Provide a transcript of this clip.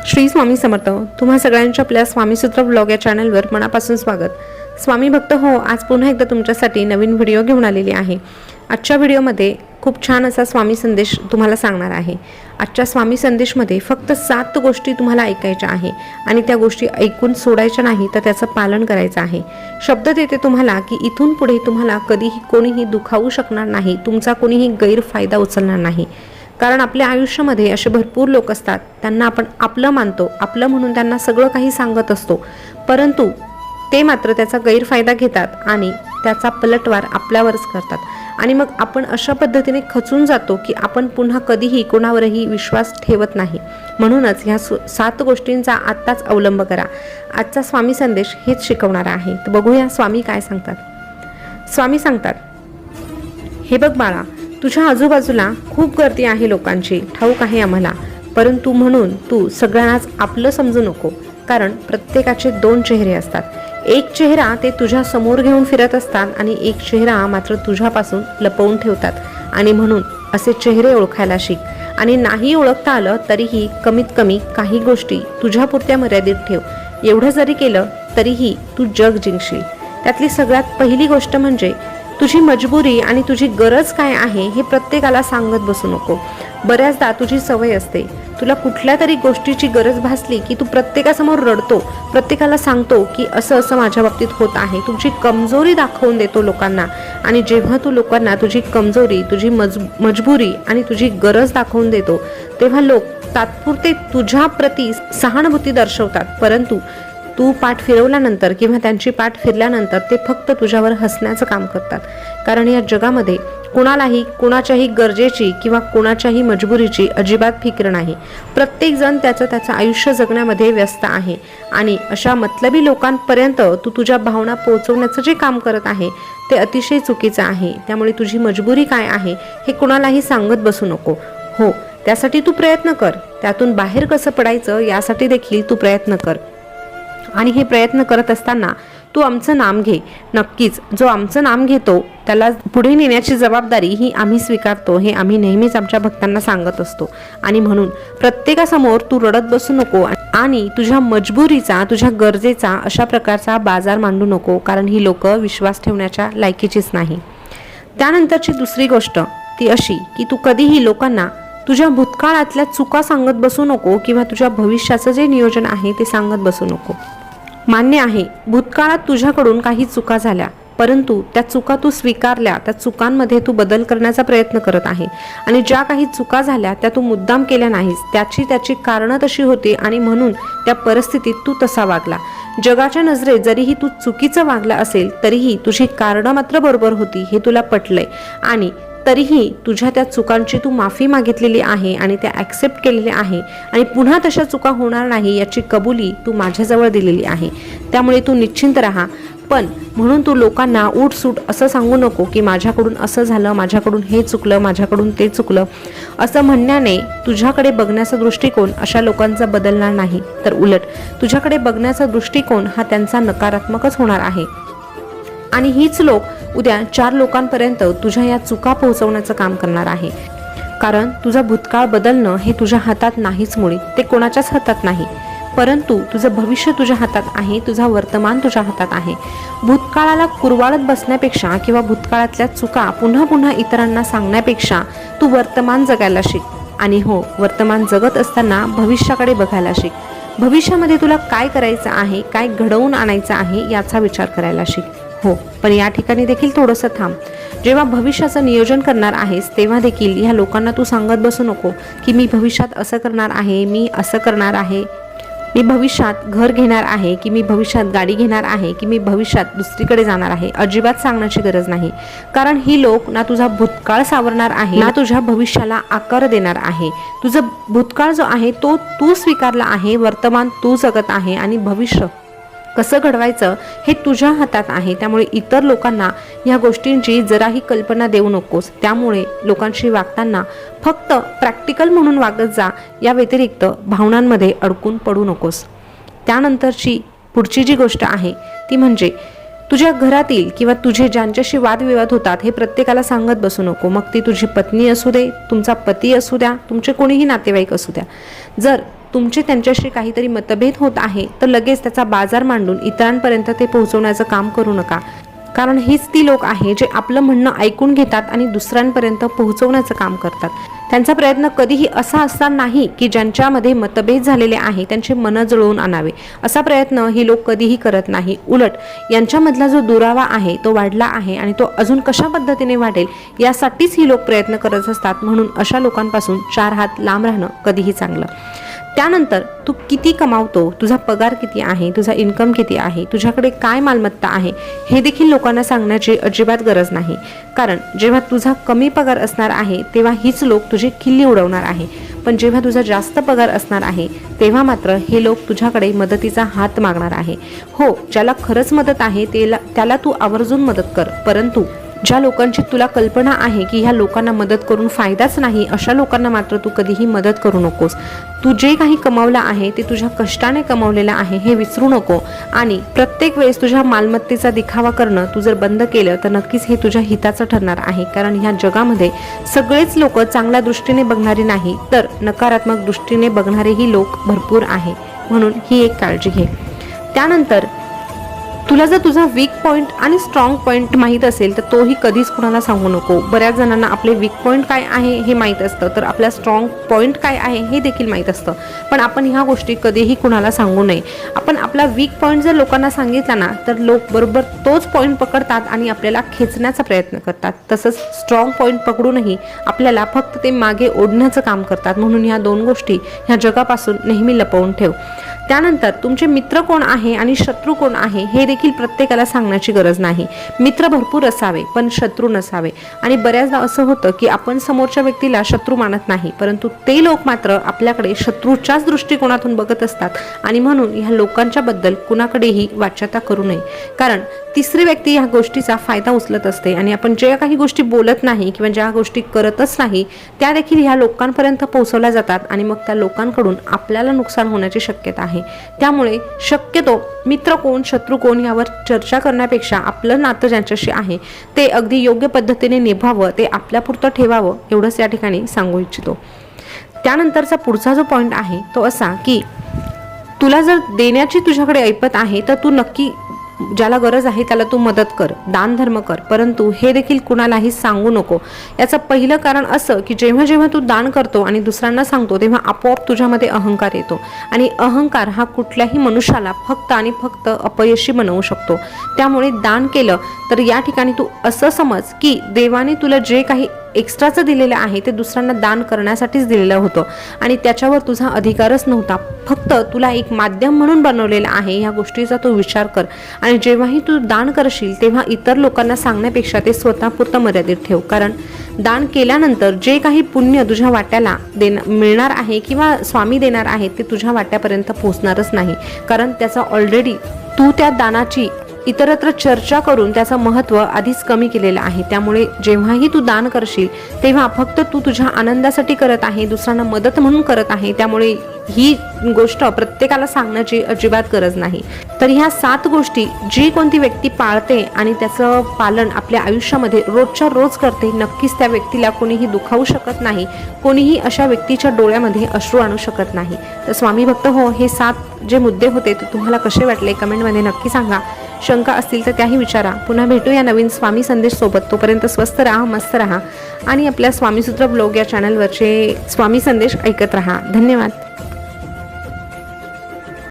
श्री स्वामी समर्थ. तुम्हा सगळ्यांच्या आपल्या स्वामीसूत्र ब्लॉग या चॅनलवर मनापासून स्वागत. स्वामी भक्त हो, आज पुन्हा एकदा तुमच्यासाठी नवीन व्हिडिओ घेऊन आलेली आहे. आजच्या व्हिडिओमध्ये खूप छान असा स्वामी संदेश तुम्हाला सांगणार आहे. आजच्या स्वामी संदेशमध्ये फक्त 7 गोष्टी तुम्हाला ऐकायच्या आहे आणि त्या गोष्टी ऐकून सोडायच्या नाही, तर त्याचं पालन करायचं आहे. शब्द देते तुम्हाला की इथून पुढे तुम्हाला कधीही कोणीही दुखावू शकणार नाही, तुमचा कोणीही गैरफायदा उचलणार नाही. कारण आपल्या आयुष्यामध्ये असे भरपूर लोक असतात, त्यांना आपण आपलं मानतो, आपलं म्हणून त्यांना सगळं काही सांगत असतो, परंतु ते मात्र त्याचा गैरफायदा घेतात आणि त्याचा पलटवार आपल्यावरच करतात. आणि मग आपण अशा पद्धतीने खचून जातो की आपण पुन्हा कधीही कोणावरही विश्वास ठेवत नाही. म्हणूनच ह्या 7 गोष्टींचा आत्ताच अवलंब करा. आजचा स्वामी संदेश हेच शिकवणारा आहे. तर बघूया स्वामी काय सांगतात. स्वामी सांगतात, हे बघ बाळा, तुझ्या आजूबाजूला खूप गर्दी आहे लोकांची, ठाऊक आहे आम्हाला, परंतु म्हणून तू सगळ्यांनाच आपलं समजू नको. कारण प्रत्येकाचे 2 चेहरे असतात. एक चेहरा ते तुझ्या समोर घेऊन फिरत असतात आणि एक चेहरा मात्र तुझ्यापासून लपवून ठेवतात. आणि म्हणून असे चेहरे ओळखायला शिक. आणि नाही ओळखता आलं तरीही कमीत कमी काही गोष्टी तुझ्यापुरत्या मर्यादित ठेव. एवढं जरी केलं तरीही तू जग जिंकशील. त्यातली सगळ्यात पहिली गोष्ट म्हणजे तुझी मजबुरी आणि तुझी गरज काय आहे हे प्रत्येकाला सांगत बसू नको. बऱ्याचदा तुझी सवय असते, तुला कुठल्या तरी गोष्टीची गरज भासली की तू प्रत्येकासमोर रडतो, प्रत्येकाला सांगतो की असं असं माझ्या बाबतीत होत आहे. तुझी कमजोरी दाखवून देतो लोकांना. आणि जेव्हा तू लोकांना तुझी कमजोरी, तुझी मजबुरी आणि तुझी गरज दाखवून देतो, तेव्हा लोक तात्पुरते तुझ्या प्रती सहानुभूती दर्शवतात, परंतु तू पाठ फिरवल्यानंतर किंवा त्यांची पाठ फिरल्यानंतर ते फक्त तुझ्यावर हसण्याचं काम करतात. कारण या जगामध्ये कोणालाही कोणाच्याही गरजेची किंवा कोणाच्याही मजबुरीची अजिबात फिक्र नाही. प्रत्येकजण त्याचं आयुष्य जगण्यामध्ये व्यस्त आहे. आणि अशा मतलबी लोकांपर्यंत तू तुझ्या भावना पोहोचवण्याचं जे काम करत आहे ते अतिशय चुकीचं आहे. त्यामुळे तुझी मजबुरी काय आहे हे कोणालाही सांगत बसू नको. हो, त्यासाठी तू प्रयत्न कर. त्यातून बाहेर कसं पडायचं यासाठी देखील तू प्रयत्न कर. आणि हे प्रयत्न करत असताना तू आमचं नाम घे. नक्कीच जो आमचं नाम घेतो त्याला पुढे नेण्याची जबाबदारी ही आम्ही स्वीकारतो, हे आम्ही नेहमीच आमच्या भक्तांना सांगत असतो. आणि म्हणून प्रत्येकासमोर तू रडत बसू नको आणि तुझ्या मजबुरीचा, तुझ्या गरजेचा अशा प्रकारचा बाजार मांडू नको, कारण ही लोक विश्वास ठेवण्याच्या लायकीचीच नाही. त्यानंतरची दुसरी गोष्ट ती अशी की तू कधीही लोकांना तुझ्या भूतकाळातल्या चुका सांगत बसू नको किंवा तुझ्या भविष्याचं जे नियोजन आहे ते सांगत बसू नको. मान्य आहे, भूतकाळात तुझ्याकडून काही चुका झाल्या, परंतु त्या चुका तू स्वीकारल्या, त्या चुकांमध्ये तू बदल करण्याचा प्रयत्न करत आहे. आणि ज्या काही चुका झाल्या त्या तू मुद्दाम केल्या नाहीस, त्याची कारणं तशी होती आणि म्हणून त्या परिस्थितीत तू तसा वागला. जगाच्या नजरेत जरीही तू चुकीचं वागला असेल तरीही तुझी कारणं मात्र बरोबर होती हे तुला पटलंय. आणि तरीही तुझ्या त्या चुकांची तू माफी मागितलेली आहे आणि त्या ॲक्सेप्ट केलेल्या आहे आणि पुन्हा तशा चुका होणार नाही याची कबुली तू माझ्याजवळ दिलेली आहे. त्यामुळे तू निश्चिंत राहा. पण म्हणून तू लोकांना उठसूट असं सांगू नको की माझ्याकडून असं झालं, माझ्याकडून हे चुकलं, माझ्याकडून ते चुकलं. असं म्हणण्याने तुझ्याकडे बघण्याचा दृष्टिकोन अशा लोकांचा बदलणार नाही, तर उलट तुझ्याकडे बघण्याचा दृष्टिकोन हा त्यांचा नकारात्मकच होणार आहे. आणि हीच लोक उद्या 4 लोकांपर्यंत तुझ्या या चुका पोहोचवण्याचं काम करणार आहे. कारण तुझा भूतकाळ बदलणं हे तुझ्या हातात नाहीच, मुळी ते कोणाच्याच हातात नाही, परंतु तुझं भविष्य तुझ्या हातात आहे, तुझा वर्तमान तुझ्या हातात आहे. भूतकाळाला कुरवाळत बसण्यापेक्षा किंवा भूतकाळातल्या चुका पुन्हा पुन्हा इतरांना सांगण्यापेक्षा तू वर्तमान जगायला शिक. आणि हो, वर्तमान जगत असताना भविष्याकडे बघायला शिक. भविष्यामध्ये तुला काय करायचं आहे, काय घडवून आणायचं आहे याचा विचार करायला शिक. हो, पण या ठिकाणी देखील थोडंसं थांब. जेव्हा भविष्याचं नियोजन करणार आहेस तेव्हा देखील ह्या लोकांना तू सांगत बसू नको की मी भविष्यात असं करणार आहे, मी असं करणार आहे, मी भविष्यात घर घेणार आहे, की मी भविष्यात गाडी घेणार आहे, की मी भविष्यात दुसरीकडे जाणार आहे. अजिबात सांगण्याची गरज नाही. कारण ही लोक ना तुझा भूतकाळ सावरणार आहे ना तुझ्या भविष्याला आकार देणार आहे. तुझं भूतकाळ जो आहे तो तू स्वीकारला आहे, वर्तमान तू जगत आहे आणि भविष्य कसं घडवायचं हे तुझ्या हातात आहे. त्यामुळे इतर लोकांना ह्या गोष्टींची जराही कल्पना देऊ नकोस. त्यामुळे लोकांशी वागताना फक्त प्रॅक्टिकल म्हणून वागत जा, या व्यतिरिक्त भावनांमध्ये अडकून पडू नकोस. त्यानंतरची पुढची जी गोष्ट आहे ती म्हणजे तुझ्या घरातील किंवा तुझे ज्यांच्याशी वादविवाद होतात हे प्रत्येकाला सांगत बसू नको. मग ती तुझी पत्नी असू दे, तुमचा पती असू द्या, तुमचे कोणीही नातेवाईक असू द्या. जर तुमचे त्यांच्याशी काहीतरी मतभेद होत आहे तर लगेच त्याचा बाजार मांडून इतरांपर्यंत ते पोहोचवण्याचं काम करू नका. कारण हीच ती लोक आहे जे आपलं म्हणणं ऐकून घेतात आणि दुसऱ्यांपर्यंत पोहोचवण्याचं काम करतात. त्यांचा प्रयत्न कधीही असा असणार नाही की ज्यांच्यामध्ये मतभेद झालेले आहे त्यांचे मन जुळवून आणावे. असा प्रयत्न ही लोक कधीही करत नाही. उलट यांच्यामधला जो दुरावा आहे तो वाढला आहे आणि तो अजून कशा पद्धतीने वाढेल यासाठीच ही लोक प्रयत्न करत असतात. म्हणून अशा लोकांपासून 4 हात लांब राहणं कधीही चांगलं. त्यानंतर तू किती कमावतो, तुझा पगार किती आहे, तुझा इन्कम किती आहे, तुझ्याकडे काय मालमत्ता आहे हे देखील लोकांना सांगण्याची अजिबात गरज नाही. कारण जेव्हा तुझा कमी पगार असणार आहे तेव्हा हीच लोक तुझी खिल्ली उडवणार आहे. पण जेव्हा तुझा जास्त पगार असणार आहे तेव्हा मात्र हे लोक तुझ्याकडे मदतीचा हात मागणार आहे. हो, ज्याला खरंच मदत आहे त्याला तू आवर्जून मदत कर. परंतु ज्या लोकांची तुला कल्पना आहे की ह्या लोकांना मदत करून फायदाच नाही अशा लोकांना मात्र तू कधीही मदत करू नकोस. तू जे काही कमावलं आहे ते तुझ्या कष्टाने कमावलेलं आहे हे विसरू नको. आणि प्रत्येक वेळेस तुझ्या मालमत्तेचा दिखावा करणं तू जर बंद केलं तर नक्कीच हे तुझ्या हिताचं ठरणार आहे. कारण ह्या जगामध्ये सगळेच लोक चांगल्या दृष्टीने बघणारे नाही तर नकारात्मक दृष्टीने बघणारेही लोक भरपूर आहे. म्हणून ही एक काळजी घे. त्यानंतर तुला जर तुझा वीक पॉईंट आणि स्ट्रॉंग पॉईंट माहीत असेल तर तोही कधीच कुणाला सांगू नको. बऱ्याच जणांना आपले वीक पॉईंट काय आहे हे माहीत असतं तर आपला स्ट्रॉंग पॉईंट काय आहे हे देखील माहीत असतं. पण आपण ह्या गोष्टी कधीही कुणाला सांगू नये. आपण आपला वीक पॉईंट जर लोकांना सांगितला ना तर लोक बरोबर तोच पॉईंट पकडतात आणि आपल्याला खेचण्याचा प्रयत्न करतात. तसंच स्ट्रॉंग पॉईंट पकडूनही आपल्याला फक्त ते मागे ओढण्याचं काम करतात. म्हणून ह्या 2 गोष्टी ह्या जगापासून नेहमी लपवून ठेव. त्यानंतर तुमचे मित्र कोण आहे आणि शत्रू कोण आहे हे देखील प्रत्येकाला सांगण्याची गरज नाही. मित्र भरपूर असावे पण शत्रू नसावे. आणि बऱ्याचदा असं होतं की आपण समोरच्या व्यक्तीला शत्रू मानत नाही परंतु ते लोक मात्र आपल्याकडे शत्रूच्याच दृष्टिकोनातून बघत असतात. आणि म्हणून ह्या लोकांच्या बद्दल कुणाकडेही वाच्यता करू नये. कारण तिसरी व्यक्ती ह्या गोष्टीचा फायदा उचलत असते आणि आपण ज्या काही गोष्टी बोलत नाही किंवा ज्या गोष्टी करतच नाही त्या देखील ह्या लोकांपर्यंत पोहोचवल्या जातात आणि मग त्या लोकांकडून आपल्याला नुकसान होण्याची शक्यता आहे. त्यामुळे शक्यतो मित्र कोण शत्रू कोण यावर चर्चा करण्यापेक्षा आपलं नातं ज्यांच्याशी आहे ते अगदी योग्य पद्धतीने निभावं, ते आपल्यापुरतं ठेवावं एवढंच या ठिकाणी सांगू इच्छितो. त्यानंतरचा पुढचा जो पॉईंट आहे तो असा की तुला जर देण्याची तुझ्याकडे ऐपत आहे तर तू नक्की ज्याला गरज आहे त्याला तू मदत कर, दान धर्म कर. परंतु हे देखील कुणालाही सांगू नको. याचं पहिलं कारण असं की जेव्हा जेव्हा तू दान करतो आणि दुसऱ्यांना सांगतो तेव्हा आपोआप तुझ्यामध्ये अहंकार येतो आणि अहंकार हा कुठल्याही मनुष्याला फक्त आणि फक्त अपयशी बनवू शकतो. त्यामुळे दान केलं तर या ठिकाणी तू असं समज की देवाने तुला जे काही एक्स्ट्राचं दिलेलं आहे ते दुसऱ्यांना दान करण्यासाठीच दिलेलं होतं आणि त्याच्यावर तुझा अधिकारच नव्हता. फक्त तुला एक माध्यम म्हणून बनवलेलं आहे. ह्या गोष्टीचा तू विचार कर आणि जेव्हाही तू दान करशील तेव्हा इतर लोकांना सांगण्यापेक्षा ते स्वतःपुरतं मर्यादित ठेव. कारण दान केल्यानंतर जे काही पुण्य तुझ्या वाट्याला मिळणार आहे किंवा स्वामी देणार आहेत ते तुझ्या वाट्यापर्यंत पोहोचणारच नाही. कारण त्याचा ऑलरेडी तू त्या दानाची इतरत्र चर्चा करून त्याचं महत्त्व आधीच कमी केलेलं आहे. त्यामुळे जेव्हाही तू दान करशील तेव्हा फक्त तू तुझ्या आनंदासाठी करत आहे, दुसऱ्यांना मदत म्हणून करत आहे. त्यामुळे ही गोष्ट प्रत्येकाला सांगण्याची अजिबात गरज नाही. तर ह्या 7 गोष्टी जी कोणती व्यक्ती पाळते आणि त्याचं पालन आपल्या आयुष्यामध्ये रोजच्या रोज करते नक्कीच त्या व्यक्तीला कोणीही दुखावू शकत नाही. कोणीही अशा व्यक्तीच्या डोळ्यामध्ये अश्रू आणू शकत नाही. तर स्वामी भक्त हो, हे 7 जे मुद्दे होते ते तुम्हाला कसे वाटले कमेंटमध्ये नक्की सांगा. शंका असतील तर त्याही विचारा. पुन्हा भेटूया नवीन स्वामी संदेश सोबत. तोपर्यंत स्वस्त राहा, मस्त राहा आणि आपल्या स्वामीसूत्र ब्लॉग या चॅनलवरचे स्वामी संदेश ऐकत राहा. धन्यवाद.